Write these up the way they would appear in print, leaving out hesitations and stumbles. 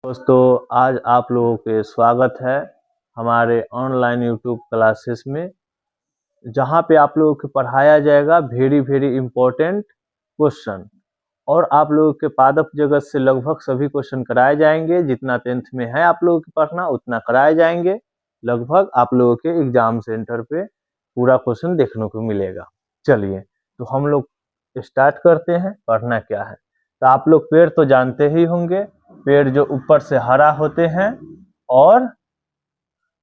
दोस्तों, आज आप लोगों के स्वागत है हमारे ऑनलाइन यूट्यूब क्लासेस में, जहां पे आप लोगों को पढ़ाया जाएगा वेरी इम्पोर्टेंट क्वेश्चन। और आप लोगों के पादप जगत से लगभग सभी क्वेश्चन कराए जाएंगे। जितना 10th में है आप लोगों के पढ़ना उतना कराए जाएंगे। लगभग आप लोगों के एग्जाम सेंटर पे पूरा क्वेश्चन देखने को मिलेगा। चलिए, तो हम लोग स्टार्ट करते हैं। पढ़ना क्या है, तो आप लोग पेड़ तो जानते ही होंगे। पेड़ जो ऊपर से हरा होते हैं और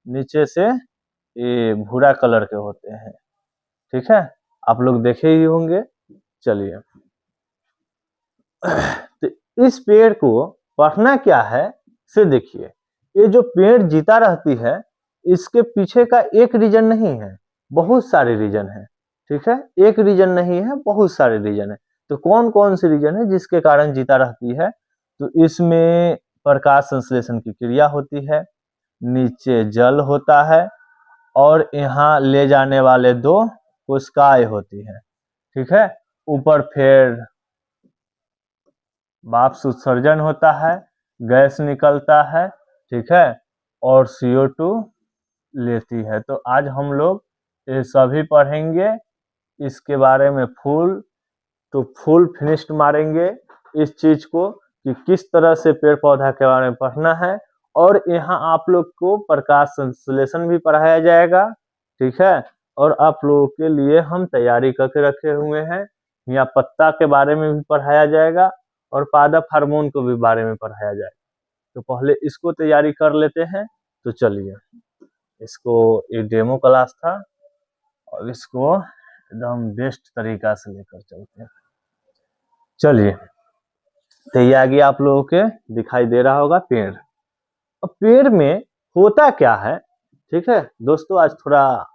नीचे से ये भूरा कलर के होते हैं। ठीक है, आप लोग देखे ही होंगे। चलिए, तो इस पेड़ को पढ़ना क्या है से देखिए। ये जो पेड़ जीता रहती है, इसके पीछे का एक रीजन नहीं है, बहुत सारे रीजन है। ठीक है, एक रीजन नहीं है, बहुत सारे रीजन है। तो कौन कौन से रीजन है जिसके कारण जीता रहती है? तो इसमें प्रकाश संश्लेषण की क्रिया होती है, नीचे जल होता है, और यहाँ ले जाने वाले दो कोशिकाएं होती है। ठीक है, ऊपर फिर वाष्प उत्सर्जन होता है, गैस निकलता है। ठीक है, और CO2 लेती है। तो आज हम लोग ये सभी पढ़ेंगे इसके बारे में फुल फिनिश्ड मारेंगे इस चीज को कि किस तरह से पेड़ पौधा के बारे में पढ़ना है। और यहाँ आप लोग को प्रकाश संश्लेषण भी पढ़ाया जाएगा। ठीक है, और आप लोगों के लिए हम तैयारी करके रखे हुए हैं। यहाँ पत्ता के बारे में भी पढ़ाया जाएगा और पादप हार्मोन को भी बारे में पढ़ाया जाएगा। तो पहले इसको तैयारी कर लेते हैं। तो चलिए, इसको एक डेमो क्लास था और इसको एकदम बेस्ट तरीका से लेकर चलते हैं। चलिए, तो ये आगे आप लोगों के दिखाई दे रहा होगा पेड़। अब पेड़ में होता क्या है? ठीक है दोस्तों, आज थोड़ा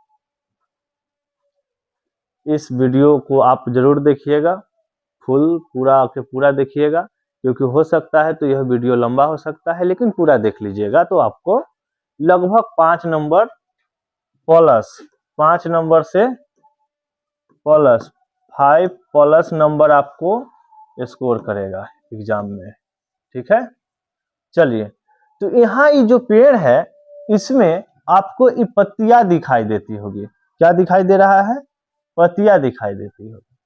इस वीडियो को आप जरूर देखिएगा, पूरा देखिएगा, क्योंकि हो सकता है तो यह वीडियो लंबा हो सकता है, लेकिन पूरा देख लीजिएगा तो आपको लगभग 5 नंबर प्लस 5 नंबर से प्लस 5 प्लस नंबर आपको स्कोर करेगा एग्जाम में। ठीक है, चलिए, तो यहाँ ये जो पेड़ है इसमें आपको ये पत्तियां दिखाई देती होगी। क्या दिखाई दे रहा है? पत्तियां दिखाई देती होगी।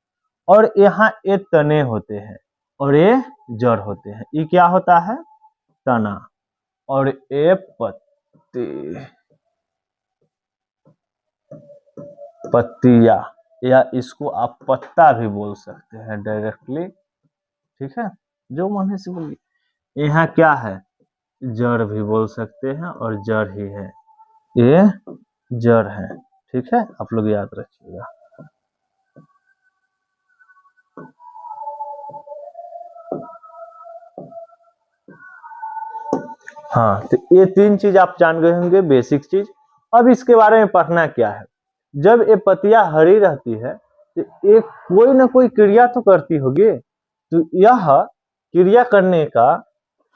और यहाँ ये तने होते हैं और ये जड़ होते हैं। ये क्या होता है? तना। और ये पत्तियां, या इसको आप पत्ता भी बोल सकते हैं डायरेक्टली। ठीक है, जो मन से बोलिए। यहाँ क्या है? जड़ भी बोल सकते हैं और जड़ ही है, ये जड़ है। ठीक है, आप लोग याद रखिएगा। हाँ, तो ये 3 चीज आप जान गए होंगे, बेसिक चीज। अब इसके बारे में पढ़ना क्या है। जब ये पत्तियां हरी रहती है तो ये कोई ना कोई क्रिया तो करती होगी। तो यह क्रिया करने का,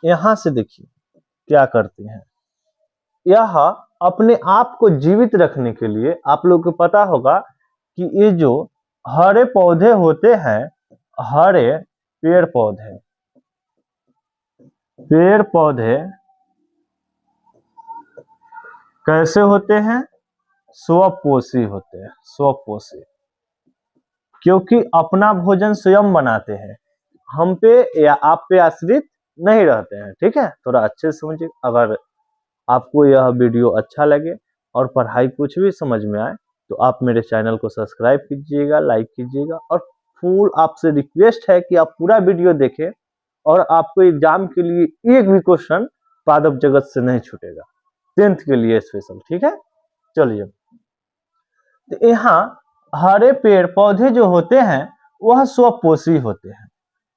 यहाँ से देखिए क्या करती है। यह अपने आप को जीवित रखने के लिए, आप लोग को पता होगा कि ये जो हरे पौधे होते हैं, हरे पेड़ पौधे कैसे होते हैं? स्वपोषी होते हैं, स्वपोषी। क्योंकि अपना भोजन स्वयं बनाते हैं, हम पे या आप पे आश्रित नहीं रहते हैं। ठीक है, थोड़ा अच्छे से समझिए। अगर आपको यह वीडियो अच्छा लगे और पढ़ाई कुछ भी समझ में आए तो आप मेरे चैनल को सब्सक्राइब कीजिएगा, लाइक कीजिएगा। और फुल आपसे रिक्वेस्ट है कि आप पूरा वीडियो देखें और आपको एग्जाम के लिए एक भी क्वेश्चन पादप जगत से नहीं छूटेगा, 10th के लिए स्पेशल। ठीक है, चलिए, तो यहाँ हरे पेड़ पौधे जो होते हैं वह स्वपोषी होते हैं।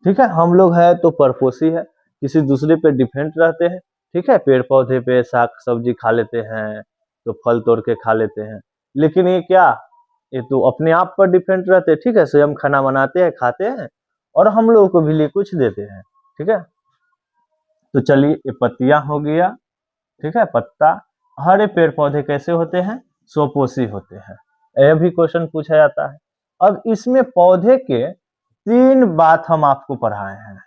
ठीक है, हम लोग है तो परपोषी है, किसी दूसरे पे डिपेंड रहते हैं। ठीक है, पेड़ पौधे पे साग सब्जी खा लेते हैं, तो फल तोड़ के खा लेते हैं। लेकिन ये क्या, ये तो अपने आप पर डिपेंड रहते हैं। ठीक है, स्वयं खाना बनाते हैं, खाते हैं, और हम लोगों को भी लिए कुछ देते हैं। ठीक है, तो चलिए, ये पत्तियां हो गया। ठीक है, पत्ता। हरे पेड़ पौधे कैसे होते हैं? स्वपोषी होते हैं। यह भी क्वेश्चन पूछा जाता है। अब इसमें पौधे के 3 बात हम आपको पढ़ाए हैं: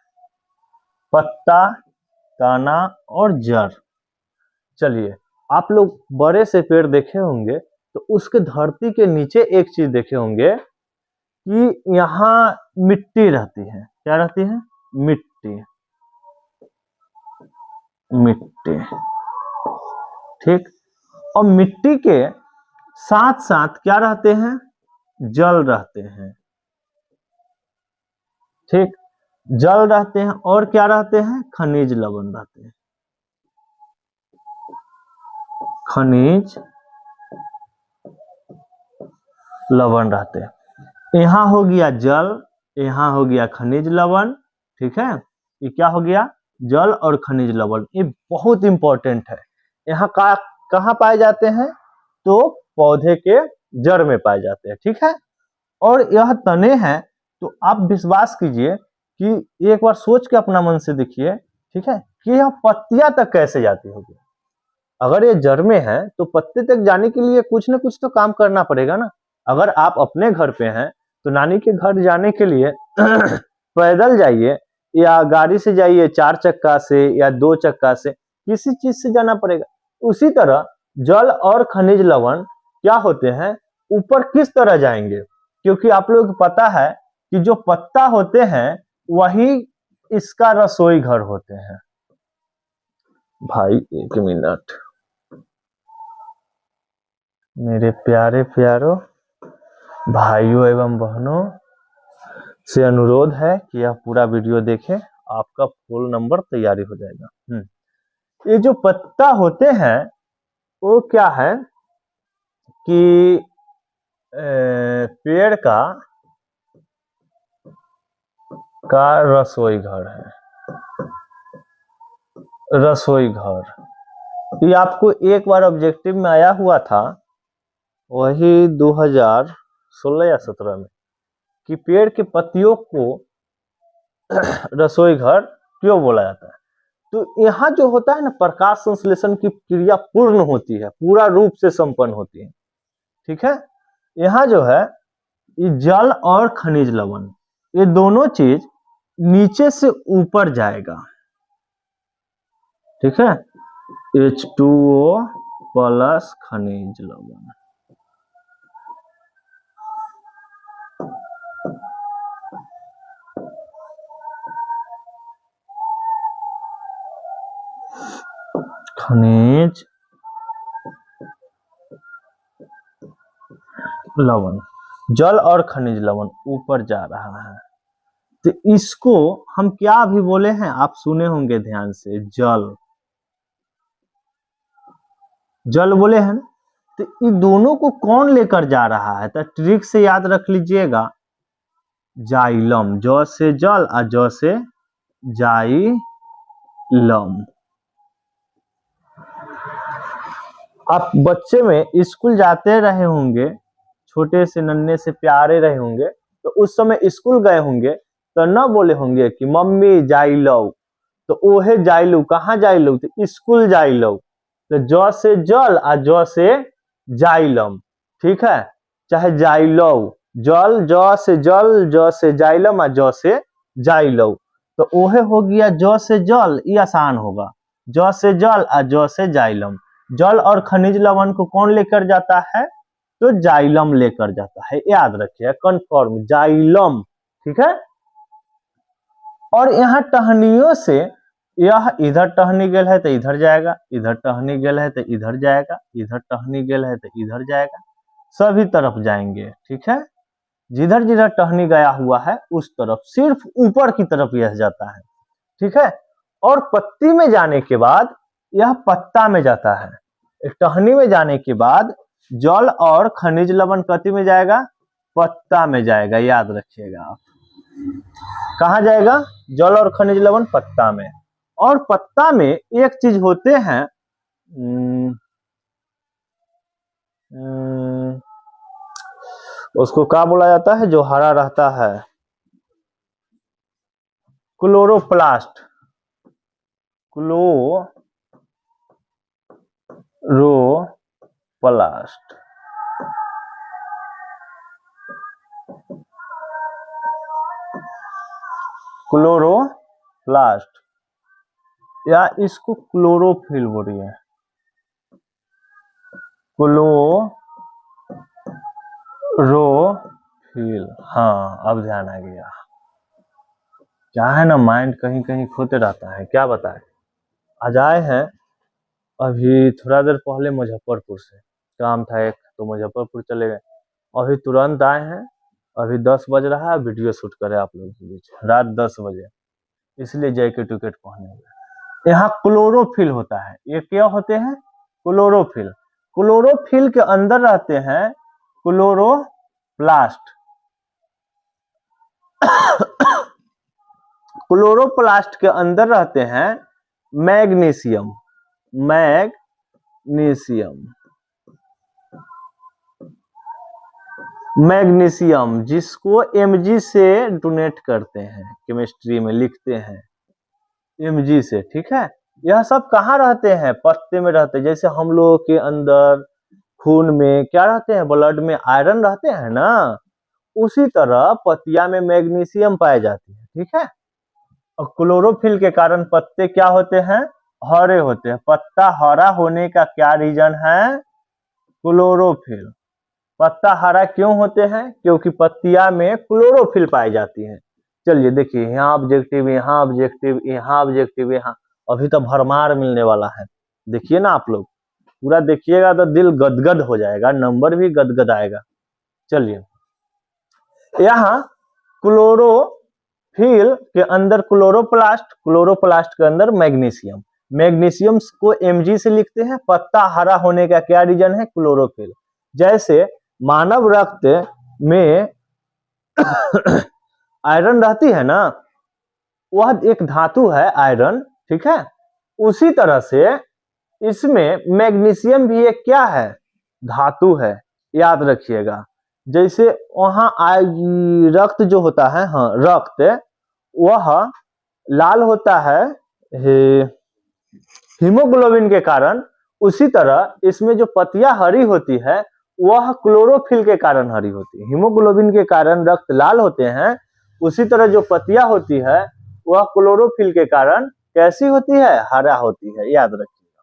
पत्ता, तना और जड़। चलिए, आप लोग बड़े से पेड़ देखे होंगे तो उसके धरती के नीचे एक चीज देखे होंगे कि यहाँ मिट्टी रहती है। क्या रहती है? मिट्टी। मिट्टी, ठीक। और मिट्टी के साथ साथ क्या रहते हैं? जल रहते हैं, ठीक। जल रहते हैं और क्या रहते हैं? खनिज लवण रहते हैं। खनिज लवण रहते हैं। यहाँ हो गया जल, यहाँ हो गया खनिज लवण, ठीक है। ये क्या हो गया? जल और खनिज लवण। ये बहुत इंपॉर्टेंट है। यहाँ कहाँ पाए जाते हैं? तो पौधे के जड़ में पाए जाते हैं, ठीक है। और यह तने हैं तो आप विश्वास कीजिए कि एक बार सोच के अपना मन से देखिए, ठीक है, कि यह पत्तियां तक कैसे जाती होगी। अगर ये जड़ में है तो पत्ते तक जाने के लिए कुछ ना कुछ तो काम करना पड़ेगा ना। अगर आप अपने घर पे हैं तो नानी के घर जाने के लिए पैदल जाइए या गाड़ी से जाइए, 4 चक्का से या 2 चक्का से, किसी चीज से जाना पड़ेगा। उसी तरह जल और खनिज लवण क्या होते हैं? ऊपर किस तरह जाएंगे? क्योंकि आप लोगों को पता है कि जो पत्ता होते हैं वही इसका रसोई घर होते हैं। भाई 1 मिनट, मेरे प्यारे प्यारों भाइयों एवं बहनों से अनुरोध है कि यह पूरा वीडियो देखें, आपका फुल नंबर तैयारी हो जाएगा। ये जो पत्ता होते हैं वो क्या है कि पेड़ का रसोई घर है। रसोई घर ये आपको एक बार ऑब्जेक्टिव में आया हुआ था, वही 2016 या 17 में, कि पेड़ के पत्तियों को रसोई घर क्यों बोला जाता है। तो यहाँ जो होता है ना, प्रकाश संश्लेषण की क्रिया पूर्ण होती है, पूरा रूप से संपन्न होती है, ठीक है। यहाँ जो है ये जल और खनिज लवण, ये दोनों चीज नीचे से ऊपर जाएगा, ठीक है। H2O प्लस खनिज लवण। खनिज लवण, जल और खनिज लवण ऊपर जा रहा है। तो इसको हम क्या भी बोले हैं? आप सुने होंगे ध्यान से, जल। जल बोले हैं ना। तो इन दोनों को कौन लेकर जा रहा है? तो ट्रिक से याद रख लीजिएगा, जाइलम। ज से जल और ज से जाइलम। आप बच्चे में स्कूल जाते रहे होंगे, छोटे से नन्हे से प्यारे रहे होंगे, तो उस समय स्कूल गए होंगे तो न बोले होंगे कि मम्मी जाइलो, तो ओहे जाइलू। कहाँ जाइलू? तो स्कूल जाइलो। तो ज से जल और ज से जाइलम, ठीक है। चाहे जाइलो, जल, ज से जल, ज से जाइलम और ज से जाइलो। तो ओहे हो गया ज से जल, ये आसान होगा। ज से जल और ज से जाइलम। जल और खनिज लवण को कौन लेकर जाता है? तो जाइलम लेकर जाता है। याद रखिए, कंफर्म, जाइलम, ठीक है। और यहाँ टहनियों से, यह इधर टहनी गेल है तो इधर जाएगा, इधर टहनी गेल है तो इधर जाएगा, इधर टहनी गेल है तो इधर जाएगा, सभी तरफ जाएंगे, ठीक है। जिधर जिधर टहनी गया हुआ है उस तरफ, सिर्फ ऊपर की तरफ यह जाता है, ठीक है। और पत्ती में जाने के बाद यह पत्ता में जाता है। टहनी में जाने के बाद जल और खनिज लवण कति में जाएगा? पत्ता में जाएगा। याद रखिएगा आप, कहाँ जाएगा? जल और खनिज लवण पत्ता में। और पत्ता में एक चीज होते हैं, उसको क्या बोला जाता है जो हरा रहता है? क्लोरोप्लास्ट। क्लोरोप्लास्ट। क्लोरोप्लास्ट। या इसको क्लोरोफिल बोलिए, क्लोरोफिल। हाँ अब ध्यान आ गया। क्या है ना, माइंड कहीं कहीं खोते रहता है, क्या बताए। आज आए हैं अभी थोड़ा देर पहले मुजफ्फरपुर से, काम था एक, तो मुजफ्फरपुर चले गए, अभी तुरंत आए हैं। अभी 10 बज रहा है, वीडियो शूट करे आप लोगों के बीच, रात 10 बजे, इसलिए जैकेट विकेट पहने हुए। यहाँ क्लोरोफिल होता है, ये क्या होते हैं, क्लोरोफिल। क्लोरोफिल के अंदर रहते हैं क्लोरोप्लास्ट। क्लोरोप्लास्ट के अंदर रहते हैं मैग्नीशियम, मैग्नीशियम जिसको Mg से डोनेट करते हैं, केमिस्ट्री में लिखते हैं Mg से, ठीक है। यह सब कहाँ रहते हैं, पत्ते में रहते हैं। जैसे हम लोगों के अंदर खून में क्या रहते हैं, ब्लड में आयरन रहते हैं ना, उसी तरह पत्तिया में मैग्नीशियम पाए जाते हैं, ठीक है। और क्लोरोफिल के कारण पत्ते क्या होते हैं, हरे होते हैं। पत्ता हरा होने का क्या रीजन है, क्लोरोफिल। पत्ता हरा क्यों होते हैं, क्योंकि पत्तिया में क्लोरोफिल पाई जाती है। चलिए देखिए, यहाँ ऑब्जेक्टिव, यहाँ ऑब्जेक्टिव, यहाँ ऑब्जेक्टिव, यहाँ अभी तो भरमार मिलने वाला है। देखिए ना आप लोग, पूरा देखिएगा तो दिल गदगद हो जाएगा, नंबर भी गदगद आएगा। चलिए, यहाँ क्लोरोफिल के अंदर क्लोरोप्लास्ट, क्लोरोप्लास्ट के अंदर मैग्नीशियम, मैग्नीशियम को Mg से लिखते हैं। पत्ता हरा होने का क्या रीजन है, क्लोरोफिल। जैसे मानव रक्त में आयरन रहती है ना, वह एक धातु है आयरन, ठीक है। उसी तरह से इसमें मैग्नीशियम भी एक क्या है, धातु है, याद रखिएगा। जैसे वहां रक्त जो होता है, हाँ रक्त, वह लाल होता है हीमोग्लोबिन के कारण, उसी तरह इसमें जो पत्तियां हरी होती है वह क्लोरोफिल के कारण हरी होती है। हीमोग्लोबिन के कारण रक्त लाल होते हैं, उसी तरह जो पत्तियां होती है वह क्लोरोफिल के कारण कैसी होती है, हरा होती है, याद रखिएगा।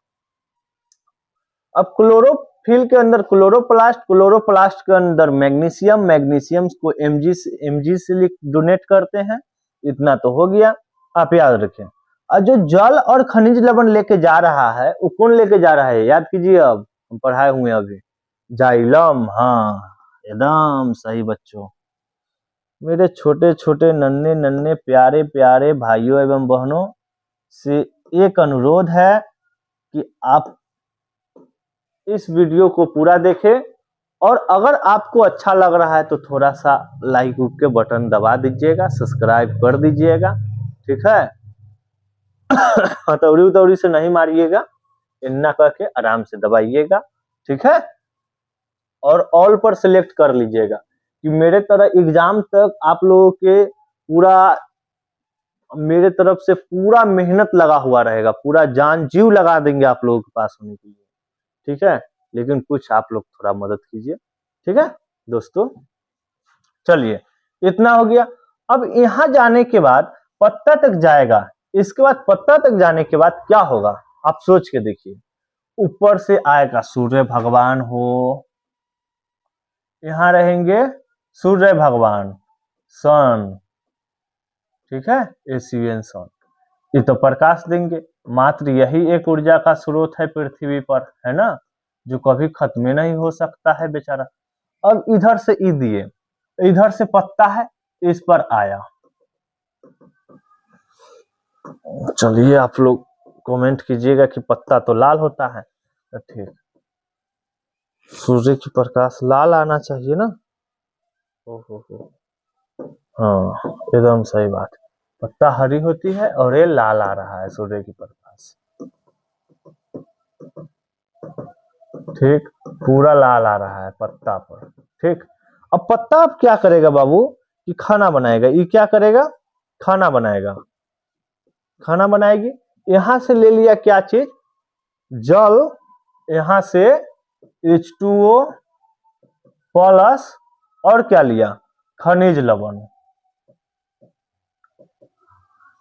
अब क्लोरोफिल के अंदर क्लोरोप्लास्ट, क्लोरोप्लास्ट के अंदर मैग्नीशियम, मैग्नीशियम को Mg से डोनेट करते हैं। इतना तो हो गया, आप याद रखें। और जो जल और खनिज लवण लेके जा रहा है, वो कौन लेके जा रहा है, याद कीजिए। अब हम पढ़ाए हुए अभी जाइलम, हाँ एकदम सही बच्चों। मेरे छोटे छोटे नन्हे नन्हे प्यारे प्यारे भाइयों एवं बहनों से एक अनुरोध है कि आप इस वीडियो को पूरा देखें, और अगर आपको अच्छा लग रहा है तो थोड़ा सा लाइक के बटन दबा दीजिएगा, सब्सक्राइब कर दीजिएगा, ठीक है। हथौड़ी उतौड़ी से नहीं मारिएगा, इन्ना करके आराम से दबाइएगा, ठीक है। और ऑल पर सिलेक्ट कर लीजिएगा कि मेरे तरह एग्जाम तक आप लोगों के पूरा, मेरे तरफ से पूरा मेहनत लगा हुआ रहेगा, पूरा जान जीव लगा देंगे आप लोगों के पास होने के लिए, ठीक है। लेकिन कुछ आप लोग थोड़ा मदद कीजिए, ठीक है दोस्तों। चलिए, इतना हो गया। अब यहां जाने के बाद पत्ता तक जाएगा, इसके बाद पत्ता तक जाने के बाद क्या होगा, आप सोच के देखिए। ऊपर से आएगा सूर्य भगवान हो, यहां रहेंगे सूर्य भगवान, सन, ठीक है, एसियन सन। ये तो प्रकाश देंगे, मात्र यही एक ऊर्जा का स्रोत है पृथ्वी पर, है ना, जो कभी खत्म नहीं हो सकता है बेचारा। अब इधर से ई दिए, इधर से पत्ता है, इस पर आया। चलिए आप लोग कमेंट कीजिएगा कि पत्ता तो लाल होता है, तो ठीक, सूर्य की प्रकाश लाल आना चाहिए ना। ओहो, हाँ एकदम सही बात। पत्ता हरी होती है और ये लाल आ रहा है सूर्य की प्रकाश, ठीक, पूरा लाल आ रहा है पत्ता पर, ठीक। अब पत्ता अब क्या करेगा बाबू, कि खाना बनाएगा। ये क्या करेगा, खाना बनाएगा, खाना बनाएगी। यहां से ले लिया क्या चीज, जल, यहां से H2O प्लस, और क्या लिया, खनिज लवण,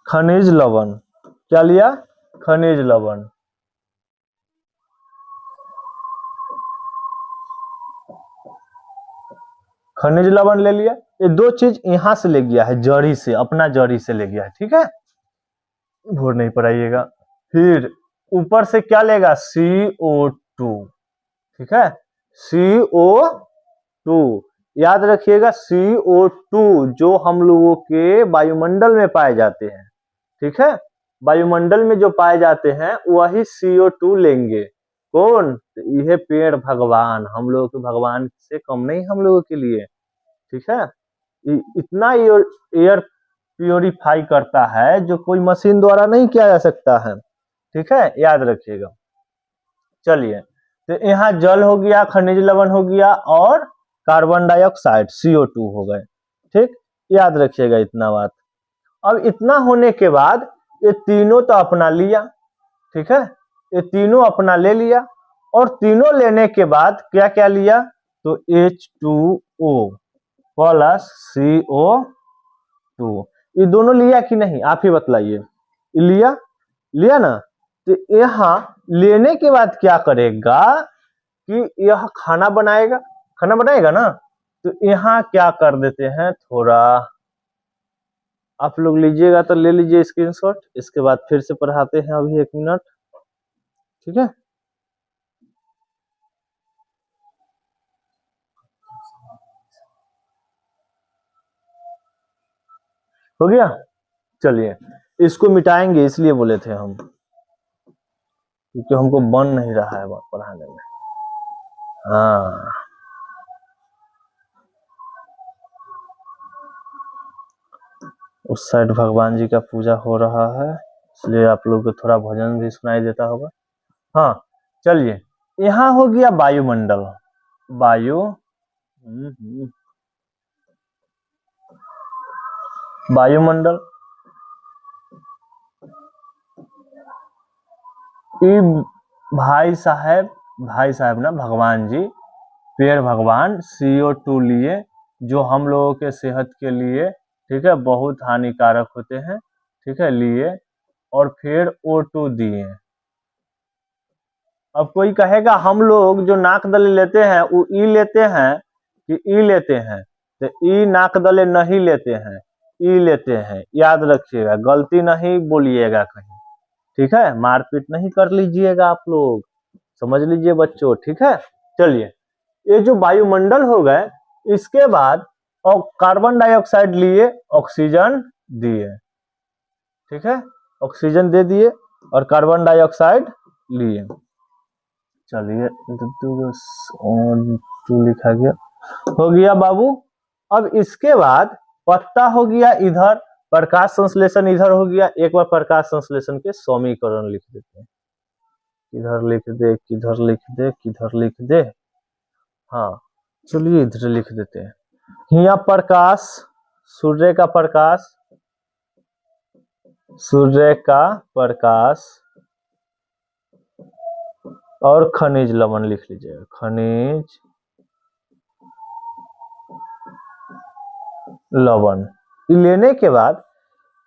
खनिज लवण क्या लिया, खनिज लवण। खनिज लवण ले लिया, ये दो चीज यहां से ले गया है, जड़ी से, अपना जड़ी से ले गया है, ठीक है, भूल नहीं पड़ाइएगा। फिर ऊपर से क्या लेगा, CO2, ठीक है, CO2 याद रखिएगा, CO2 जो हम लोगों के वायुमंडल में पाए जाते हैं, ठीक है, वायुमंडल में जो पाए जाते हैं वही CO2 लेंगे। कौन, यह पेड़ भगवान, हम लोगों के भगवान से कम नहीं हम लोगों के लिए, ठीक है, इतना एयर प्योरीफाई करता है जो कोई मशीन द्वारा नहीं किया जा सकता है, ठीक है, याद रखिएगा। चलिए, तो यहाँ जल हो गया, खनिज लवण हो गया और कार्बन डाइऑक्साइड CO2 हो गए, ठीक, याद रखिएगा इतना बात। अब इतना होने के बाद ये तीनों तो अपना लिया, ठीक है, ये तीनों अपना ले लिया, और तीनों लेने के बाद क्या क्या लिया, तो H2O प्लस CO2, ये दोनों लिया कि नहीं, आप ही बतलाइए, लिया, लिया ना। तो यहाँ लेने के बाद क्या करेगा कि यह खाना बनाएगा, खाना बनाएगा ना, तो यहाँ क्या कर देते हैं, थोड़ा आप लोग लीजिएगा तो ले लीजिए स्क्रीनशॉट, इसके बाद फिर से पढ़ाते हैं, अभी 1 मिनट, ठीक है। हो गया, चलिए इसको मिटाएंगे, इसलिए बोले थे हम, क्योंकि हमको बन नहीं रहा है पढ़ाने में। हाँ, उस साइड भगवान जी का पूजा हो रहा है, इसलिए आप लोग को थोड़ा भजन भी सुनाई देता होगा। हाँ, चलिए, यहाँ हो गया वायुमंडल, वायु, वायुमंडल, भाई साहब ना, भगवान जी, पेड़ भगवान CO2 लिए, जो हम लोगों के सेहत के लिए, ठीक है, बहुत हानिकारक होते हैं, ठीक है, लिए, और फिर O2 दिए। अब कोई कहेगा हम लोग जो नाक दले लेते हैं वो ई लेते हैं कि ई लेते हैं, तो ई नाक दले नहीं लेते हैं, ई लेते हैं, याद रखिएगा, गलती नहीं बोलिएगा कहीं, ठीक है, मारपीट नहीं कर लीजिएगा आप लोग, समझ लीजिए बच्चों, ठीक है। चलिए, ये जो वायुमंडल हो गए, इसके बाद और कार्बन डाइऑक्साइड लिए, ऑक्सीजन दिए, ठीक है, ऑक्सीजन दे दिए और कार्बन डाइऑक्साइड लिए। चलिए, 2 लिखा गया, हो गया बाबू। अब इसके बाद पत्ता हो गया इधर, प्रकाश संश्लेषण इधर हो गया, एक बार प्रकाश संश्लेषण के समीकरण लिख देते हैं, किधर लिख दे, किधर लिख दे, किधर लिख दे, हाँ, चलिए इधर लिख देते हैं। यहाँ प्रकाश, सूर्य का प्रकाश, सूर्य का प्रकाश और खनिज लवण लिख लीजिएगा, खनिज लवण लेने के बाद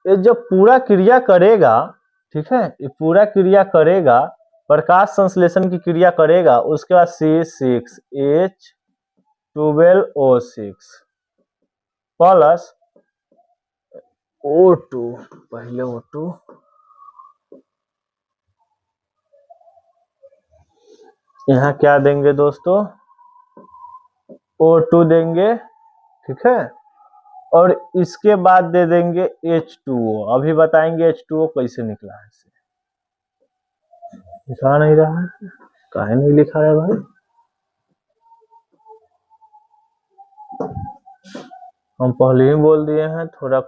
ये जब पूरा क्रिया करेगा, ठीक है, ये पूरा क्रिया करेगा, प्रकाश संश्लेषण की क्रिया करेगा, उसके बाद C6H12O6 प्लस O2, पहले O2, यहाँ क्या देंगे दोस्तों, O2 देंगे, ठीक है, और इसके बाद दे देंगे H2O। अभी बताएंगे H2O कैसे निकला है, लिखा नहीं रहा है, काहे नहीं लिखा है भाई, हम पहले ही बोल दिए हैं, थोड़ा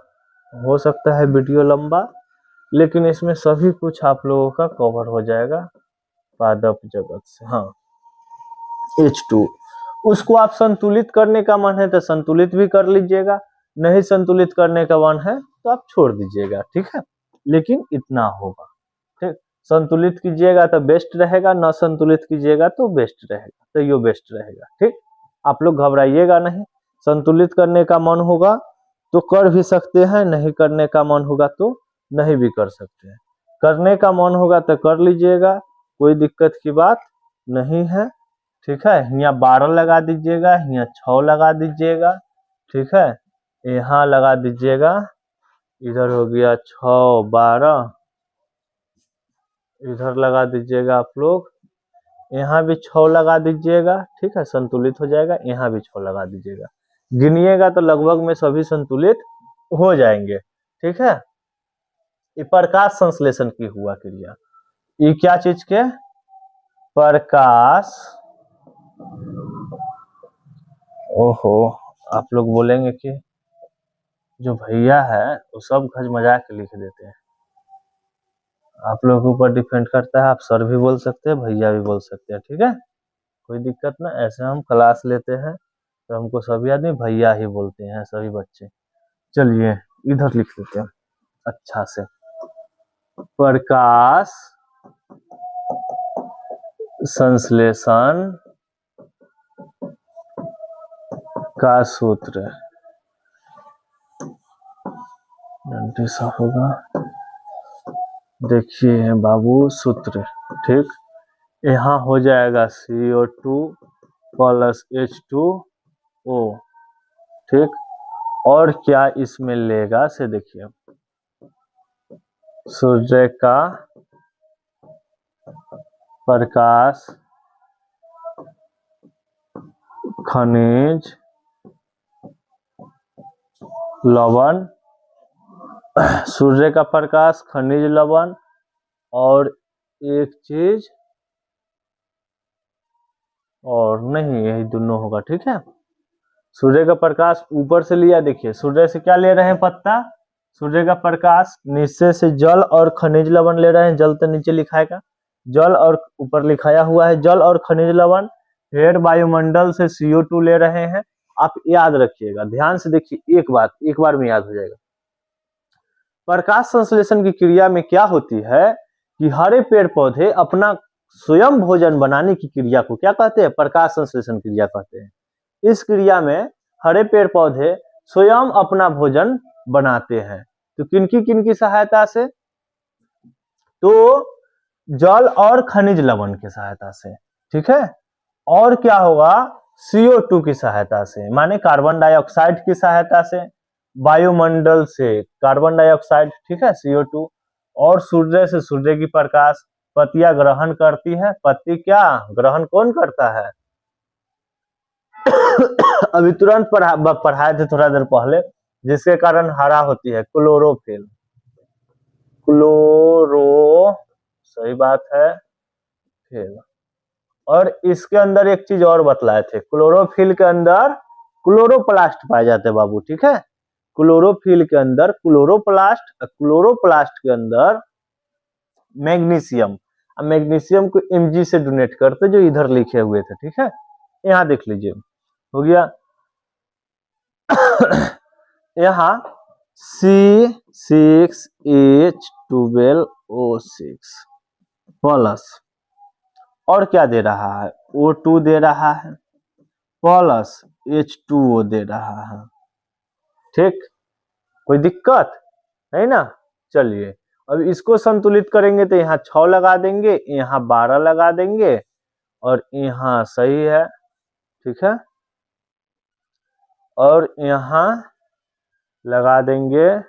हो सकता है वीडियो लंबा, लेकिन इसमें सभी कुछ आप लोगों का कवर हो जाएगा पादप जगत से। हाँ, H2, उसको आप संतुलित करने का मन है तो संतुलित भी कर लीजिएगा, नहीं संतुलित करने का मन है तो आप छोड़ दीजिएगा, ठीक है, लेकिन इतना होगा, ठीक, संतुलित कीजिएगा तो बेस्ट रहेगा, न संतुलित कीजिएगा तो बेस्ट रहेगा, तो ये बेस्ट रहेगा, ठीक, आप लोग घबराइएगा नहीं, संतुलित करने का मन होगा तो कर भी सकते हैं, नहीं करने का मन होगा तो नहीं भी कर सकते हैं। करने का मन होगा तो कर लीजिएगा, कोई दिक्कत की बात नहीं है। ठीक है, यहाँ 12 लगा दीजिएगा, यहाँ 6 लगा दीजिएगा। ठीक है, यहाँ लगा दीजिएगा, इधर हो गया 6 12, इधर लगा दीजिएगा आप लोग, यहाँ भी 6 लगा दीजिएगा। ठीक है, संतुलित हो जाएगा। यहाँ भी 6 लगा दीजिएगा, गिनिएगा तो लगभग में सभी संतुलित हो जाएंगे। ठीक है, ये प्रकाश संश्लेषण की हुआ क्रिया। ये क्या चीज के? प्रकाश। ओहो, आप लोग बोलेंगे कि जो भैया है वो सब घज मजा के लिख देते हैं। आप लोगों के ऊपर डिपेंड करता है, आप सर भी बोल सकते हैं, भैया भी बोल सकते हैं। ठीक है, कोई दिक्कत ना। ऐसे हम क्लास लेते हैं तो हमको सभी आदमी भैया ही बोलते हैं, सभी बच्चे। चलिए इधर लिख देते हैं अच्छा से। प्रकाश संश्लेषण का सूत्र साफ होगा, देखिए बाबू सूत्र। ठीक, यहाँ हो जाएगा CO2 प्लस H2O। ठीक, और क्या इसमें लेगा से देखिए, सूर्य का प्रकाश, खनिज लवण, सूर्य का प्रकाश, खनिज लवण, और एक चीज और नहीं, यही दोनों होगा। ठीक है, सूर्य का प्रकाश ऊपर से लिया, देखिए सूर्य से क्या ले रहे हैं? पत्ता। सूर्य का प्रकाश, नीचे से जल और खनिज लवण ले रहे हैं। जल तो नीचे लिखाएगा, जल और ऊपर लिखाया हुआ है जल और खनिज लवण। फिर वायुमंडल से CO2 ले रहे हैं। आप याद रखिएगा, ध्यान से देखिए, एक बार में याद हो जाएगा। प्रकाश संश्लेषण की क्रिया में क्या होती है कि हरे पेड़ पौधे अपना स्वयं भोजन बनाने की क्रिया को क्या कहते हैं? प्रकाश संश्लेषण क्रिया कहते हैं। इस क्रिया में हरे पेड़ पौधे स्वयं अपना भोजन बनाते हैं। तो किनकी सहायता से? तो जल और खनिज लवण की सहायता से। ठीक है, और क्या होगा? CO2 की सहायता से, माने कार्बन डाइऑक्साइड की सहायता से, वायुमंडल से कार्बन डाइऑक्साइड। ठीक है, CO2, और सूर्य से सूर्य की प्रकाश। पत्तियां ग्रहण करती है, पत्ती क्या ग्रहण कौन करता है? अभी तुरंत पढ़ाए थे थोड़ा देर पहले, जिसके कारण हरा होती है, क्लोरोफिल। सही बात है, फिल। और इसके अंदर एक चीज और बतलाए थे, क्लोरोफिल के अंदर क्लोरोप्लास्ट पाए जाते हैं बाबू। ठीक है, क्लोरोफिल के अंदर क्लोरोप्लास्ट, क्लोरोप्लास्ट के अंदर मैग्नीशियम। मैग्नीशियम को Mg से डोनेट करते, जो इधर लिखे हुए थे। ठीक है, यहाँ देख लीजिए, हो गया यहाँ C6H12O6 प्लस, और क्या दे रहा है? O2 दे रहा है, प्लस H2O दे रहा है। ठीक, कोई दिक्कत नहीं ना। चलिए अब इसको संतुलित करेंगे तो यहाँ 6 लगा देंगे, यहाँ 12 लगा देंगे, और यहाँ सही है। ठीक है, और यहाँ लगा देंगे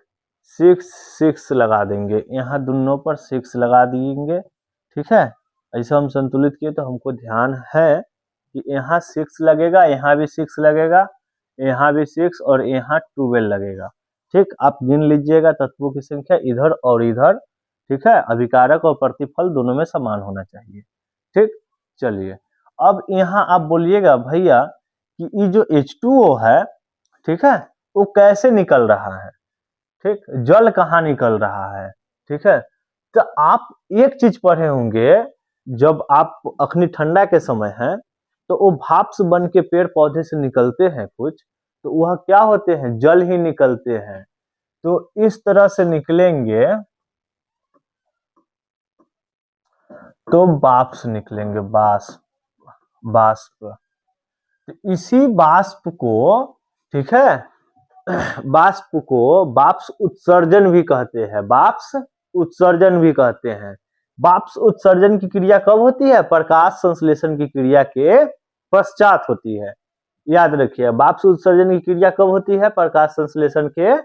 6 लगा देंगे, यहाँ दोनों पर 6 लगा देंगे। ठीक है, ऐसा हम संतुलित किए तो हमको ध्यान है कि यहाँ 6 लगेगा, यहाँ भी 6 लगेगा, यहाँ भी 6, और यहाँ 12 लगेगा। ठीक, आप गिन लीजिएगा तत्वों की संख्या इधर और इधर। ठीक है, अभिकारक और प्रतिफल दोनों में समान होना चाहिए। ठीक, चलिए अब यहाँ आप बोलिएगा भैया कि ये जो H2O है, ठीक है, वो कैसे निकल रहा है? ठीक, जल कहाँ निकल रहा है? ठीक है, तो आप एक चीज पढ़े होंगे, जब आप अखनी ठंडा के समय है तो वो भाप से बन के पेड़ पौधे से निकलते हैं कुछ, तो वह क्या होते हैं? जल ही निकलते हैं। तो इस तरह से निकलेंगे तो वाष्प से निकलेंगे, वाष्प। तो इसी वाष्प को, ठीक है, वाष्प को वाष्प उत्सर्जन भी कहते हैं। वाष्प उत्सर्जन भी कहते हैं। वाष्प उत्सर्जन की क्रिया कब होती है? प्रकाश संश्लेषण की क्रिया के पश्चात होती है। याद रखिए, वाष्प उत्सर्जन की क्रिया कब होती है? प्रकाश संश्लेषण के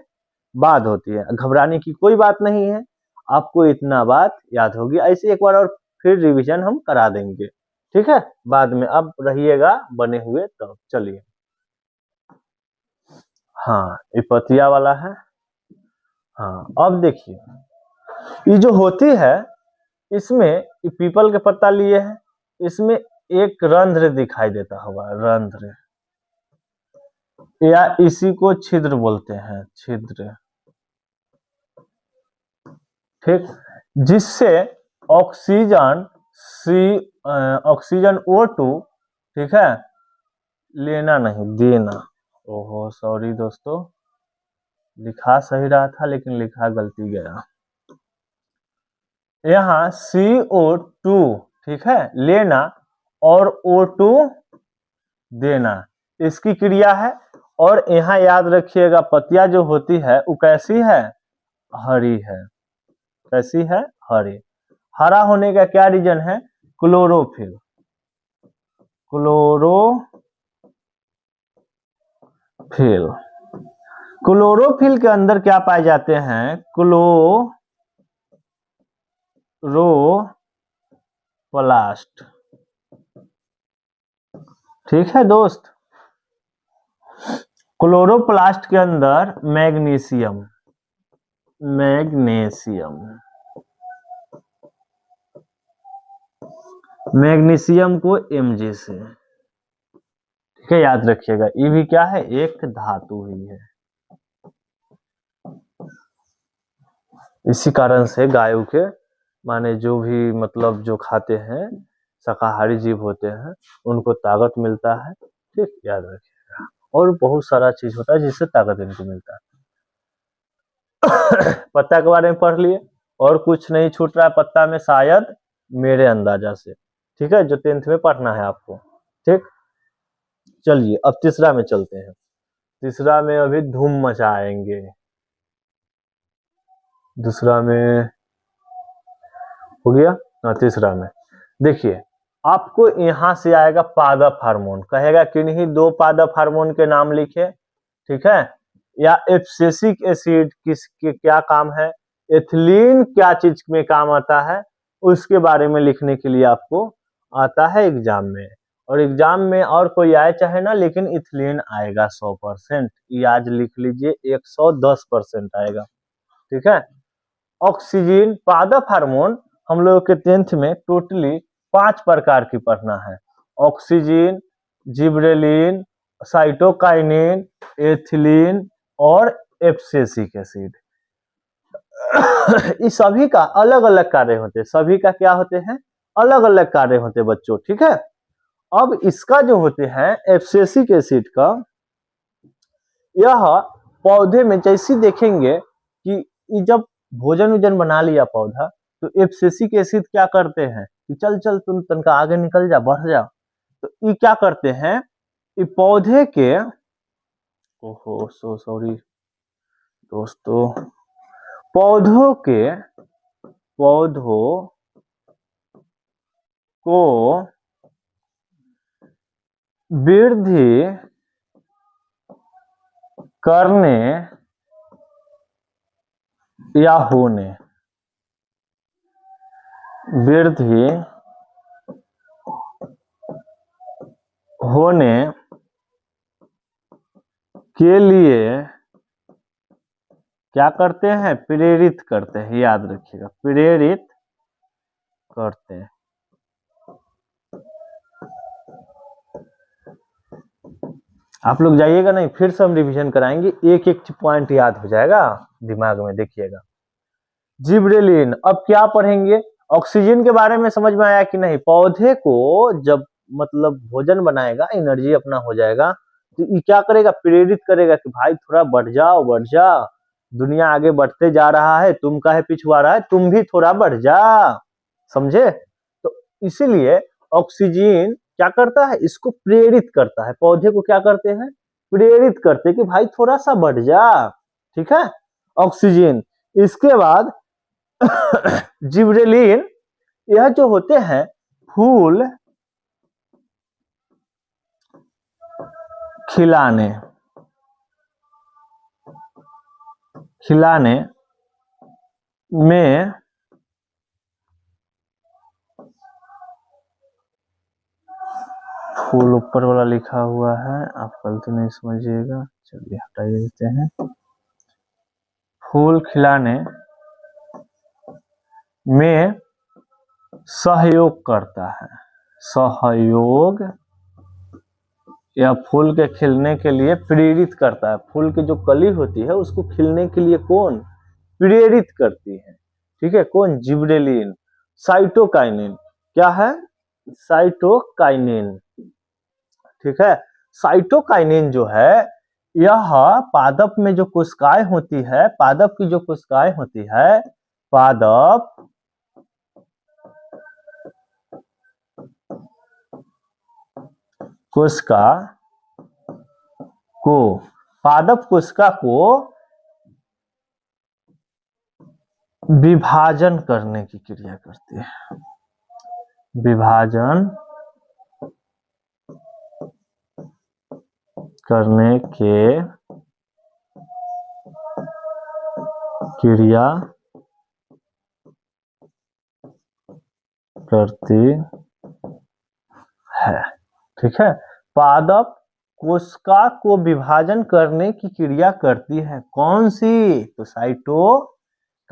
बाद होती है। घबराने की कोई बात नहीं है, आपको इतना बात याद होगी। ऐसे एक बार और फिर रिवीजन हम करा देंगे, ठीक है, बाद में। अब रहिएगा बने हुए, तो चलिए। हाँ, ये पतिया वाला है। हाँ, अब देखिए, ये जो होती है, इसमें ये पीपल के पत्ता लिए हैं, इसमें एक रंध्र दिखाई देता होगा, रंध्र, या इसी को छिद्र बोलते हैं, छिद्र, ठीक, जिससे ऑक्सीजन ऑक्सीजन O2, ठीक है, लेना नहीं, देना। ओहो सॉरी दोस्तों, लिखा सही रहा था लेकिन लिखा गलती गया। यहाँ CO2, ठीक है, लेना, और O2 देना, इसकी क्रिया है। और यहाँ याद रखिएगा, पत्तियां जो होती है वो कैसी है? हरी है। कैसी है? हरी। हरा होने का क्या रीजन है? क्लोरोफिल। क्लोरोफिल के अंदर क्या पाए जाते हैं? क्लोरोप्लास्ट, ठीक है दोस्त। क्लोरोप्लास्ट के अंदर मैग्नीशियम को Mg से, ठीक है, याद रखिएगा। ये भी क्या है? एक धातु ही है। इसी कारण से गायों के, माने जो भी मतलब जो खाते हैं, शाकाहारी जीव होते हैं, उनको ताकत मिलता है, ठीक, याद रखिएगा। और बहुत सारा चीज होता है जिससे ताकत इनको मिलता है। पत्ता के बारे में पढ़ लिए, और कुछ नहीं छूट रहा है पत्ता में शायद, मेरे अंदाजा से, ठीक है, जो 10th में पढ़ना है आपको, ठीक। चलिए अब तीसरा में चलते हैं। तीसरा में अभी धूम मचाएंगे। दूसरा में हो गया, तीसरा में देखिए, आपको यहां से आएगा पादप हार्मोन, कहेगा किन्हीं 2 पादप हार्मोन के नाम लिखे, ठीक है, या एब्सिसिक एसिड किसके क्या काम है, एथिलीन क्या चीज में काम आता है, उसके बारे में लिखने के लिए आपको आता है एग्जाम में। और एग्जाम में और कोई आए चाहे ना, लेकिन इथिलीन आएगा 100%, ये आज लिख लीजिए, 110% आएगा, ठीक है। ऑक्सीजन, पादप हार्मोन हम लोग के 10th में टोटली 5 प्रकार की पढ़ना है। ऑक्सीजन, जिब्रेलिन, साइटोकाइनिन, एथिलीन और एब्सिसिक एसिड। इस सभी का अलग अलग कार्य होते हैं, सभी का क्या होते हैं? अलग अलग कार्य होते हैं बच्चों, ठीक है। अब इसका जो होते हैं एब्सिसिक एसिड का, यह पौधे में जैसे देखेंगे कि जब भोजन वोजन बना लिया पौधा, तो एब्सिसिक एसिड क्या करते हैं कि चल चल तुम तनका आगे निकल जा, बढ़ जा, तो ये क्या करते हैं, ये पौधे के, ओहो सो सॉरी दोस्तों, पौधों को वृद्धि करने या होने, वृद्धि होने के लिए क्या करते हैं? प्रेरित करते हैं, याद रखिएगा, प्रेरित करते हैं। आप लोग जाइएगा नहीं, फिर से हम रिवीजन कराएंगे, एक एक पॉइंट याद हो जाएगा दिमाग में, देखिएगा। जिब्रेलिन, अब क्या पढ़ेंगे? ऑक्सीजन के बारे में समझ में आया कि नहीं? पौधे को जब मतलब भोजन बनाएगा, एनर्जी अपना हो जाएगा, तो ये क्या करेगा? प्रेरित करेगा कि भाई थोड़ा बढ़ जाओ, बढ़ जा, दुनिया आगे बढ़ते जा रहा है, तुम काहे पिछुआ रहा है, तुम भी थोड़ा बढ़ जा, समझे? तो इसीलिए ऑक्सीजन क्या करता है? इसको प्रेरित करता है। पौधे को क्या करते हैं? प्रेरित करते हैं कि भाई थोड़ा सा बढ़ जा, ठीक है, ऑक्सीजन। इसके बाद जिब्रेलिन, यह जो होते हैं फूल खिलाने में फूल ऊपर वाला लिखा हुआ है, आप गलती नहीं समझिएगा, चलिए हटा देते हैं। फूल खिलाने में सहयोग करता है, सहयोग या फूल के खिलने के लिए प्रेरित करता है। फूल की जो कली होती है उसको खिलने के लिए कौन प्रेरित करती है, ठीक है, कौन, जिब्रेलिन। साइटोकाइनिन, क्या है, साइटोकाइनिन, ठीक है। साइटोकाइनिन जो है यह पादप में जो कोशिकाएं होती है, पादप की जो कोशिकाएं होती है, पादप कोशिका को, पादप कोशिका को विभाजन करने की क्रिया करती है, विभाजन करने के क्रिया करती है, ठीक है। पादप कोशिका को विभाजन करने की क्रिया करती है, कौन सी, तो साइटोकाइनिन।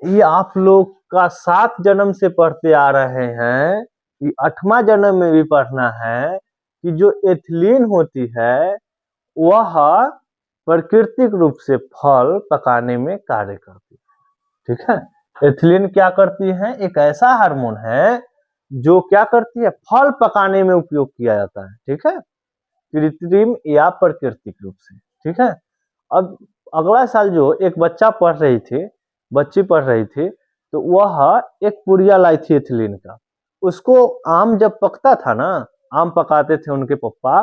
ये आप लोग का 7 जन्म से पढ़ते आ रहे हैं, ये 8वां जन्म में भी पढ़ना है कि जो एथिलीन होती है वह प्राकृतिक रूप से फल पकाने में कार्य करती है, ठीक है। एथिलीन क्या करती है, एक ऐसा हार्मोन है जो क्या करती है, फल पकाने में उपयोग किया जाता है, ठीक है, कृत्रिम या प्राकृतिक रूप से, ठीक है। अब अगला साल जो एक बच्ची पढ़ रही थी, तो वह एक पुड़िया लाई थी एथिलीन का। उसको आम जब पकता था ना, आम पकाते थे उनके पप्पा,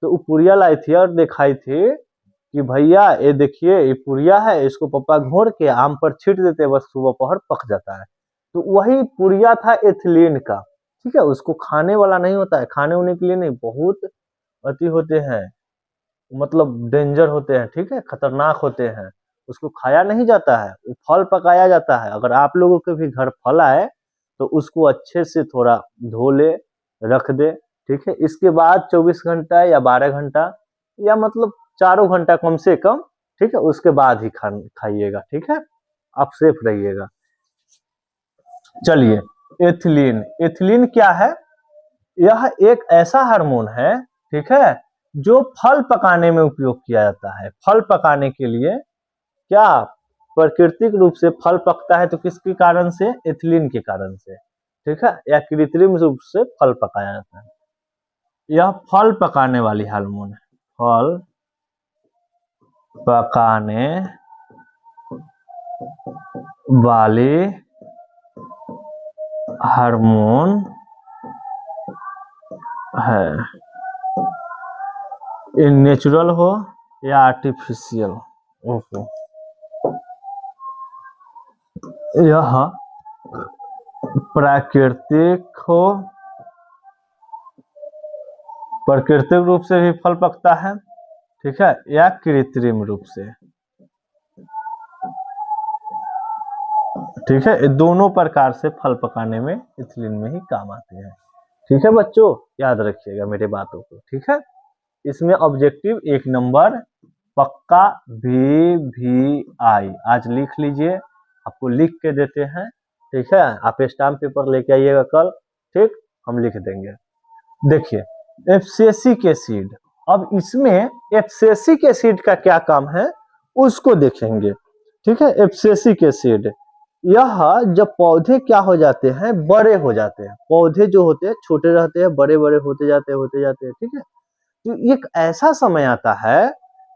तो वो पुड़िया लाई थी और दिखाई थी कि भैया ये देखिए ये पुड़िया है, इसको पप्पा घोर के आम पर छीट देते, बस सुबह पहर पक जाता है। तो वही पुड़िया था एथिलीन का, ठीक है। उसको खाने वाला नहीं होता है, खाने होने के लिए नहीं, बहुत अति होते हैं, मतलब डेंजर होते हैं, ठीक है, खतरनाक होते हैं, उसको खाया नहीं जाता है, वो फल पकाया जाता है। अगर आप लोगों के भी घर फल आए तो उसको अच्छे से थोड़ा धो ले, रख दे, ठीक है। इसके बाद 24 घंटा या 12 घंटा या मतलब 4 घंटा कम से कम, ठीक है, उसके बाद ही खाइएगा, ठीक है, आप सेफ रहिएगा। चलिए, एथिलीन, एथिलीन क्या है, यह एक ऐसा हार्मोन है, ठीक है, जो फल पकाने में उपयोग किया जाता है। फल पकाने के लिए क्या, प्राकृतिक रूप से फल पकता है तो किसके कारण से, एथिलीन के कारण से, ठीक है, या कृत्रिम रूप से फल पकाया जाता है। यह फल पकाने वाली हार्मोन है, फल पकाने वाली हार्मोन है, ये नेचुरल हो या आर्टिफिशियल हो, यह प्राकृतिक हो, प्राकृतिक रूप से भी फल पकता है, ठीक है, या कृत्रिम रूप से, ठीक है, ये दोनों प्रकार से फल पकाने में एथिलीन में ही काम आते हैं, ठीक है बच्चों, याद रखिएगा मेरे बातों को, ठीक है। इसमें ऑब्जेक्टिव 1 नंबर पक्का VVI आज लिख लीजिए, आपको लिख के देते हैं, ठीक है, आप स्टाम्प पेपर लेके आइएगा कल, ठीक, हम लिख देंगे। देखिए एब्सिसिक एसिड, अब इसमें एब्सिसिक एसिड का क्या काम है उसको देखेंगे, ठीक है। एब्सिसिक एसिड, यह जब पौधे क्या हो जाते हैं, बड़े हो जाते हैं, पौधे जो होते हैं छोटे रहते हैं, बड़े बड़े होते जाते हैं, ठीक है, तो एक ऐसा समय आता है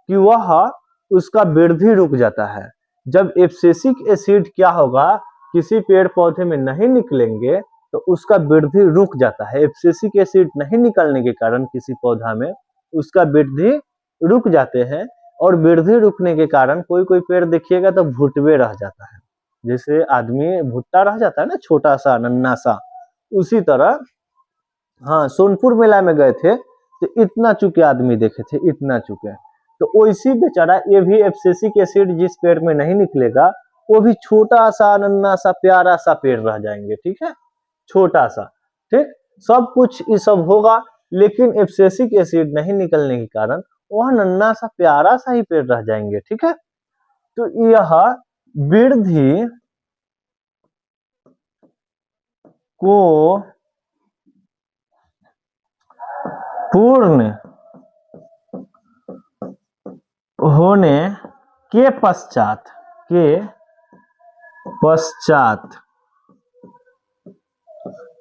कि वह उसका वृद्धि रुक जाता है। जब एब्सिसिक एसिड क्या होगा, किसी पेड़ पौधे में नहीं निकलेंगे तो उसका वृद्धि रुक जाता है। एब्सिसिक एसिड नहीं निकलने के कारण किसी पौधा में उसका वृद्धि रुक जाते हैं, और वृद्धि रुकने के कारण कोई कोई पेड़ देखिएगा तो भुटवे रह जाता है, जैसे आदमी भुट्टा रह जाता है ना, छोटा सा नन्ना सा, उसी तरह। हाँ, सोनपुर मेला में गए थे तो इतना चुके आदमी देखे थे, इतना चुके। तो वैसी बेचारा ये भी एब्सिसिक एसिड जिस पेड़ में नहीं निकलेगा, वो भी छोटा सा नन्ना सा प्यारा सा पेड़ रह जाएंगे, ठीक है, छोटा सा। ठीक, सब कुछ ये सब होगा, लेकिन एब्सिसिक एसिड नहीं निकलने के कारण वह नन्ना सा प्यारा सा ही पेड़ रह जाएंगे, ठीक है। तो यह वृद्धि को पूर्ण होने के पश्चात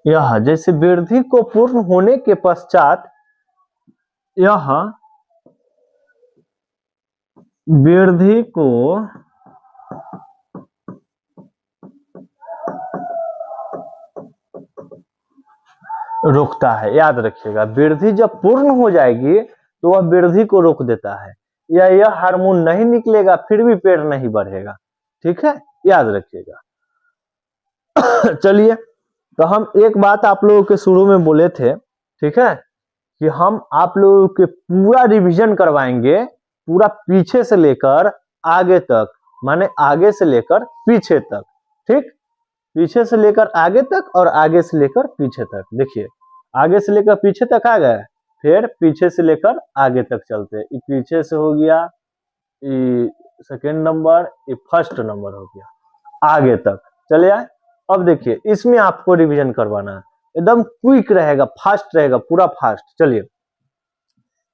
यह, जैसे वृद्धि को पूर्ण होने के पश्चात यह वृद्धि को रोकता है। याद रखिएगा, वृद्धि जब पूर्ण हो जाएगी तो वह वृद्धि को रोक देता है, या यह हार्मोन नहीं निकलेगा फिर भी पेड़ नहीं बढ़ेगा, ठीक है, याद रखिएगा। चलिए, तो हम एक बात आप लोगों के शुरू में बोले थे, ठीक है, कि हम आप लोगों के पूरा रिवीजन करवाएंगे, पूरा पीछे से लेकर आगे तक, माने आगे से लेकर पीछे तक, ठीक, पीछे से लेकर आगे तक और आगे से लेकर पीछे तक। देखिए, आगे से लेकर पीछे तक आ गए, फिर पीछे से लेकर आगे तक चलते, ये पीछे से हो गया, ये सेकेंड नंबर, ये फर्स्ट नंबर हो गया, आगे तक चले आए। अब देखिए, इसमें आपको रिवीजन करवाना है, एकदम क्विक रहेगा, फास्ट रहेगा, पूरा फास्ट। चलिए,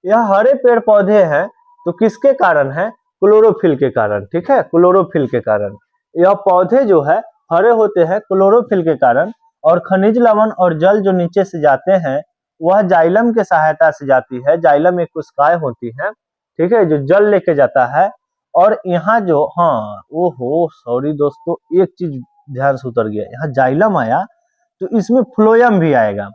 यह हरे पेड़ पौधे हैं तो किसके कारण है? क्लोरोफिल के कारण, ठीक है, क्लोरोफिल के कारण। यह पौधे जो है हरे होते हैं क्लोरोफिल के कारण, और खनिज लवण और जल जो नीचे से जाते हैं वह जाइलम के सहायता से जाती है। जाइलम एक कोशिकाएं होती है, ठीक है, जो जल लेके जाता है। और यहाँ जो, हाँ ओहो सॉरी दोस्तों, एक चीज ध्यान से उतर गया, यहाँ जाइलम आया तो इसमें फ्लोएम भी आएगा।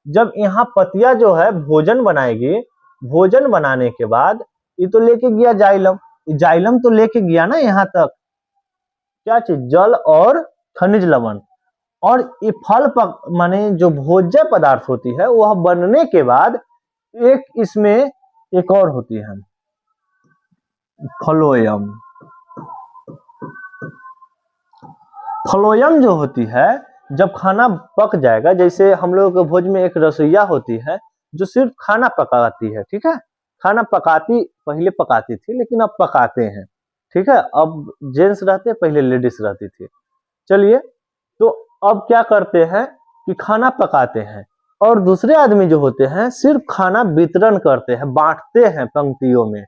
जब यहाँ पतिया जो है भोजन बनाएगी, भोजन बनाने के बाद ये तो लेके गया जाइलम, जाइलम तो लेके गया ना यहाँ तक, क्या चीज? जल और खनिज लवण। और ये फल माने जो भोज्य पदार्थ होती है वह बनने के बाद एक इसमें एक और होती है, फ्लोएम। फ्लोएम जो होती है, जब खाना पक जाएगा, जैसे हम लोगों के भोज में एक रसोईया होती है जो सिर्फ खाना पकाती है, ठीक है, खाना पकाती, पहले पकाती थी लेकिन अब पकाते हैं, ठीक है, अब जेंट्स रहते, पहले लेडीज रहती थी। चलिए, तो अब क्या करते हैं कि खाना पकाते हैं, और दूसरे आदमी जो होते हैं सिर्फ खाना वितरण करते हैं, बांटते हैं पंक्तियों में,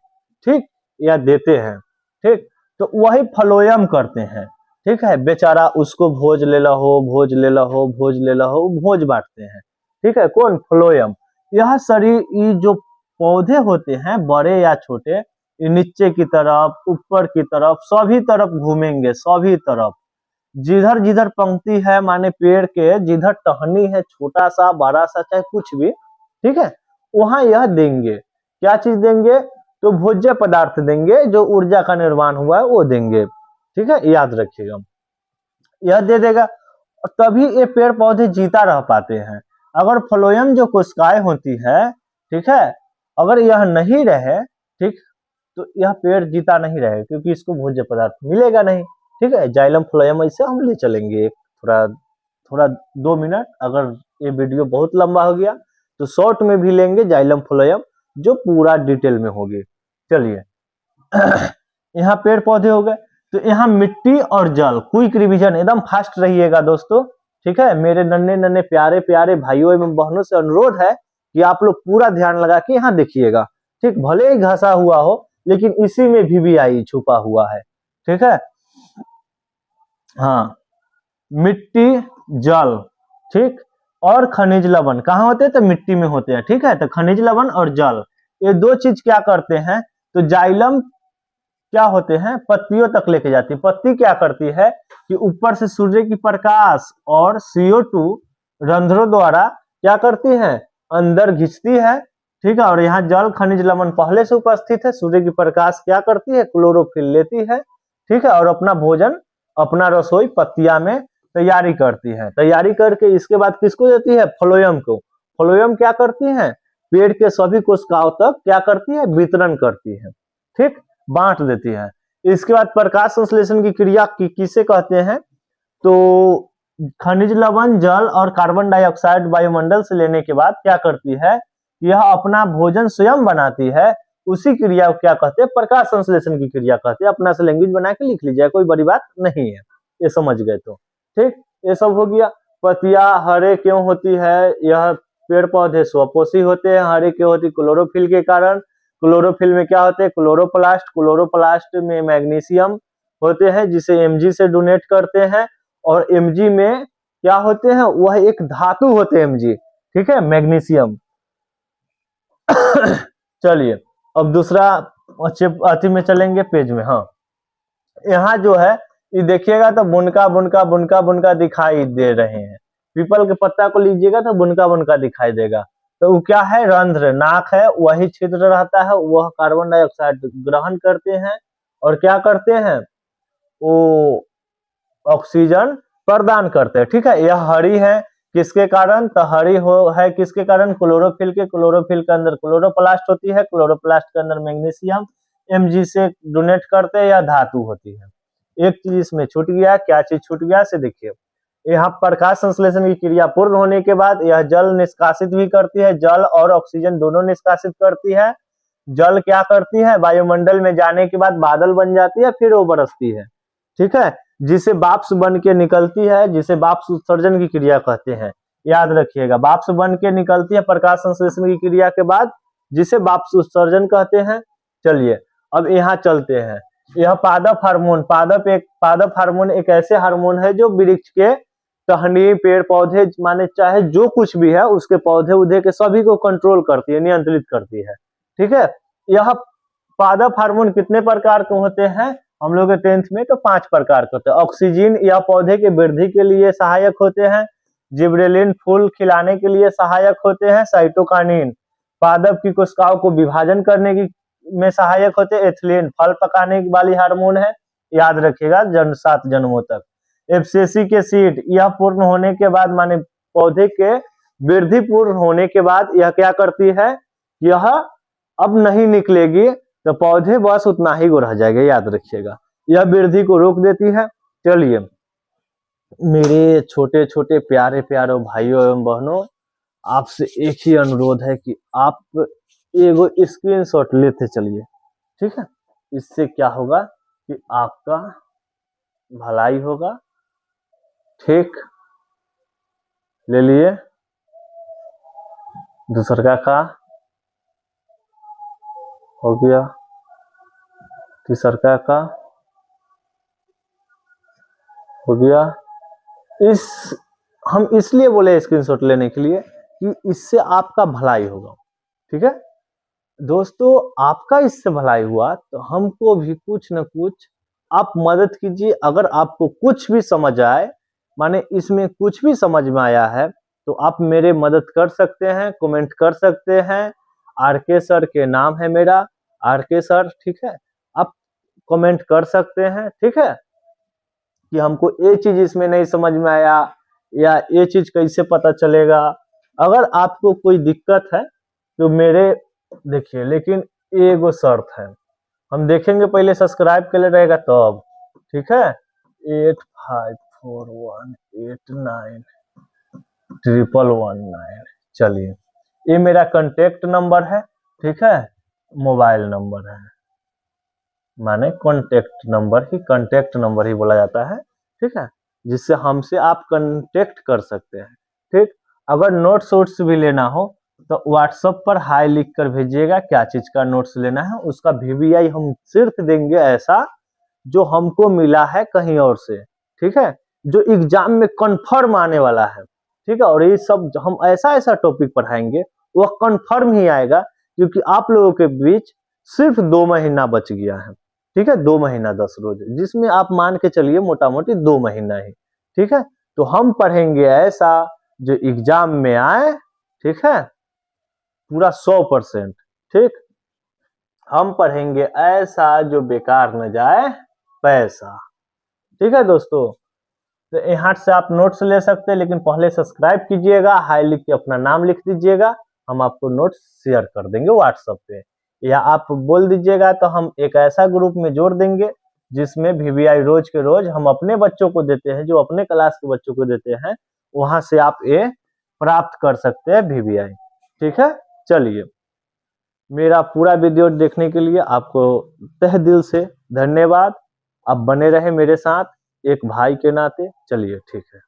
ठीक, या देते हैं, ठीक, तो वही फ्लोएम करते हैं, ठीक है, बेचारा उसको भोज ले लो, भोज ले लो, भोज ले लो, भोज बांटते हैं, ठीक है, कौन? फ्लोएम। यह शरीर, ये जो पौधे होते हैं बड़े या छोटे, ये नीचे की तरफ, ऊपर की तरफ, सभी तरफ घूमेंगे, सभी तरफ, जिधर जिधर पंक्ति है, माने पेड़ के जिधर टहनी है, छोटा सा बड़ा सा चाहे कुछ भी, ठीक है, वहां यह देंगे। क्या चीज देंगे? तो भोज्य पदार्थ देंगे, जो ऊर्जा का निर्माण हुआ है वो देंगे, ठीक है, याद रखिएगा, यह दे देगा, और तभी ये पेड़ पौधे जीता रह पाते हैं। अगर फ्लोएम जो कोशिकाएं होती है, ठीक है, अगर यह नहीं रहे, ठीक, तो यह पेड़ जीता नहीं रहे, क्योंकि इसको भोज्य पदार्थ मिलेगा नहीं, ठीक है। जाइलम फ्लोएम ऐसे हम ले चलेंगे थोड़ा 2 मिनट, अगर ये वीडियो बहुत लंबा हो गया तो शॉर्ट में भी लेंगे जाइलम फ्लोएम, जो पूरा डिटेल में होगी। चलिए, यहाँ पेड़ पौधे हो गए, तो यहाँ मिट्टी और जल, क्विक रिवीजन, एकदम फास्ट रहिएगा दोस्तों, ठीक है। मेरे नन्हे नन्हे प्यारे प्यारे भाइयों एवं बहनों से अनुरोध है कि आप लोग पूरा ध्यान लगा के यहाँ देखिएगा, ठीक, भले ही घसा हुआ हो लेकिन इसी में VVI छुपा हुआ है, ठीक है। हाँ, मिट्टी, जल, ठीक, और खनिज लवण कहाँ होते हैं? तो मिट्टी में होते हैं, ठीक है। तो खनिज लवण और जल, ये दो चीज क्या करते हैं? तो जाइलम क्या होते हैं? पत्तियों तक लेके जाती है। पत्ती क्या करती है कि ऊपर से सूर्य की प्रकाश और CO2 रंध्रों द्वारा क्या करती है? अंदर खींचती है, ठीक है। और यहाँ जल खनिज लवण पहले से उपस्थित है, सूर्य की प्रकाश क्या करती है? क्लोरोफिल लेती है, ठीक है, और अपना भोजन अपना रसोई पत्तिया में तैयारी करती है। तैयारी करके इसके बाद किसको देती है? फ्लोएम को। फ्लोएम क्या करती है? पेड़ के सभी कोशिकाओं तक क्या करती है? वितरण करती है, ठीक, बांट देती है। इसके बाद प्रकाश संश्लेषण की क्रिया किसे कहते हैं? तो खनिज लवण, जल और कार्बन डाइऑक्साइड वायुमंडल से लेने के बाद क्या करती है? यह अपना भोजन स्वयं बनाती है। उसी क्रिया को क्या कहते हैं? प्रकाश संश्लेषण की क्रिया कहते हैं। अपना से लैंग्वेज बना के लिख लीजिए, कोई बड़ी बात नहीं है, ये समझ गए तो ठीक। ये सब हो गया। पत्तियां हरे क्यों होती है? यह पेड़ पौधे स्वपोषी होते हैं। हरे क्यों होती? क्लोरोफिल के कारण। क्लोरोफिल में क्या होते हैं? क्लोरोप्लास्ट। क्लोरोप्लास्ट में मैग्नीशियम होते हैं जिसे Mg से डोनेट करते हैं। और Mg में क्या होते हैं? वह एक धातु होते हैं Mg, ठीक है, मैग्नीशियम। चलिए अब दूसरा अति में चलेंगे, पेज में। हाँ, यहाँ जो है ये देखिएगा तो बुनका बुनका बुनका बुनका दिखाई दे रहे हैं। पीपल के पत्ता को लीजिएगा तो बुनका बुनका दिखाई देगा। तो वो क्या है? रंध्र, नाक है, वही छिद्र रहता है, वह कार्बन डाइऑक्साइड ग्रहण करते हैं और क्या करते हैं? वो ऑक्सीजन प्रदान करते हैं, ठीक है। यह हरी है किसके कारण? तो हरी है किसके कारण? क्लोरोफिल के। क्लोरोफिल के अंदर क्लोरोप्लास्ट होती है, क्लोरोप्लास्ट के अंदर मैग्नीशियम Mg से डोनेट करते हैं, या धातु होती है। एक चीज इसमें छूट गया, क्या चीज छूट गया से देखिए, यहाँ प्रकाश संश्लेषण की क्रिया पूर्ण होने के बाद यह जल निष्कासित भी करती है। जल और ऑक्सीजन दोनों निष्कासित करती है। जल क्या करती है? वायुमंडल में जाने के बाद बादल बन जाती है, फिर वो बरसती है, ठीक है, जिसे वाष्प बन के निकलती है, जिसे वाष्प उत्सर्जन की क्रिया कहते हैं। याद रखिएगा, वाष्प बन के निकलती है प्रकाश संश्लेषण की क्रिया के बाद, जिसे वाष्प उत्सर्जन कहते हैं। चलिए अब यहाँ चलते हैं। यह पादप हार्मोन, पादप हार्मोन एक ऐसे हार्मोन है जो वृक्ष के टहनी, पेड़ पौधे, माने चाहे जो कुछ भी है उसके पौधे उधे के सभी को कंट्रोल करती है, नियंत्रित करती है, ठीक है। यह पादप हार्मोन कितने प्रकार के होते हैं? हम लोग 10th में तो 5 प्रकार के होते हैं। ऑक्सीजन या पौधे के वृद्धि के लिए सहायक होते हैं। जिब्रेलिन फूल खिलाने के लिए सहायक होते हैं। साइटोकाइनिन पादप की कोशिकाओं को विभाजन करने की में सहायक होते हैं। एथिलीन फल पकाने वाली हार्मोन है, याद रखिएगा 7 जन्मों तक। एब्सिसिक एसिड यह पूर्ण होने के बाद, माने पौधे के वृद्धि पूर्ण होने के बाद यह क्या करती है? यह अब नहीं निकलेगी तो पौधे बस उतना ही रह जाएगा, याद रखिएगा। यह वृद्धि को रोक देती है। चलिए मेरे छोटे छोटे प्यारे प्यारे भाइयों एवं बहनों, आपसे एक ही अनुरोध है कि आप एगो स्क्रीनशॉट लेते चलिए, ठीक है। इससे क्या होगा कि आपका भलाई होगा, ठीक। ले लिए दूसरा का हो गया, तीसरा का हो गया। हम इसलिए बोले स्क्रीनशॉट लेने के लिए कि इससे आपका भलाई होगा, ठीक है दोस्तों। आपका इससे भलाई हुआ तो हमको भी कुछ न कुछ आप मदद कीजिए। अगर आपको कुछ भी समझ आए, माने इसमें कुछ भी समझ में आया है, तो आप मेरे मदद कर सकते हैं, कमेंट कर सकते हैं। आरके सर के नाम है मेरा, आरके सर, ठीक है। आप कमेंट कर सकते हैं, ठीक है, कि हमको ये चीज इसमें नहीं समझ में आया या ये चीज कैसे पता चलेगा। अगर आपको कोई दिक्कत है तो मेरे देखिए, लेकिन एगो शर्त है, हम देखेंगे पहले सब्सक्राइब के लिए रहेगा तब, ठीक है। 8541891119। चलिए ये मेरा कांटेक्ट नंबर है, ठीक है, मोबाइल नंबर है, माने कांटेक्ट नंबर ही बोला जाता है, ठीक है, जिससे हमसे आप कांटेक्ट कर सकते हैं, ठीक। अगर नोट्स वोट्स भी लेना हो तो व्हाट्सएप पर हाई लिख कर भेजिएगा, क्या चीज का नोट्स लेना है, उसका VVI हम सिर्फ देंगे ऐसा जो हमको मिला है कहीं और से, ठीक है, जो एग्जाम में कंफर्म आने वाला है, ठीक है। और ये सब हम ऐसा टॉपिक पढ़ाएंगे वह कंफर्म ही आएगा, क्योंकि आप लोगों के बीच सिर्फ 2 महीना बच गया है, ठीक है, 2 महीना 10 रोज, जिसमें आप मान के चलिए मोटा मोटी 2 महीना ही, ठीक है। तो हम पढ़ेंगे ऐसा जो एग्जाम में आए, ठीक है, पूरा 100%, ठीक। हम पढ़ेंगे ऐसा जो बेकार न जाए पैसा, ठीक है दोस्तों, तो यहाँ से आप नोट्स ले सकते हैं, लेकिन पहले सब्सक्राइब कीजिएगा, हाई लिख के अपना नाम लिख दीजिएगा, हम आपको नोट्स शेयर कर देंगे व्हाट्सएप पे, या आप बोल दीजिएगा तो हम एक ऐसा ग्रुप में जोड़ देंगे जिसमें VVI रोज के रोज हम अपने बच्चों को देते हैं, जो अपने क्लास के बच्चों को देते हैं, वहां से आप ये प्राप्त कर सकते हैं VVI। ठीक है, चलिए, मेरा पूरा वीडियो देखने के लिए आपको तहे दिल से धन्यवाद। आप बने रहे मेरे साथ एक भाई के नाते। चलिए ठीक है।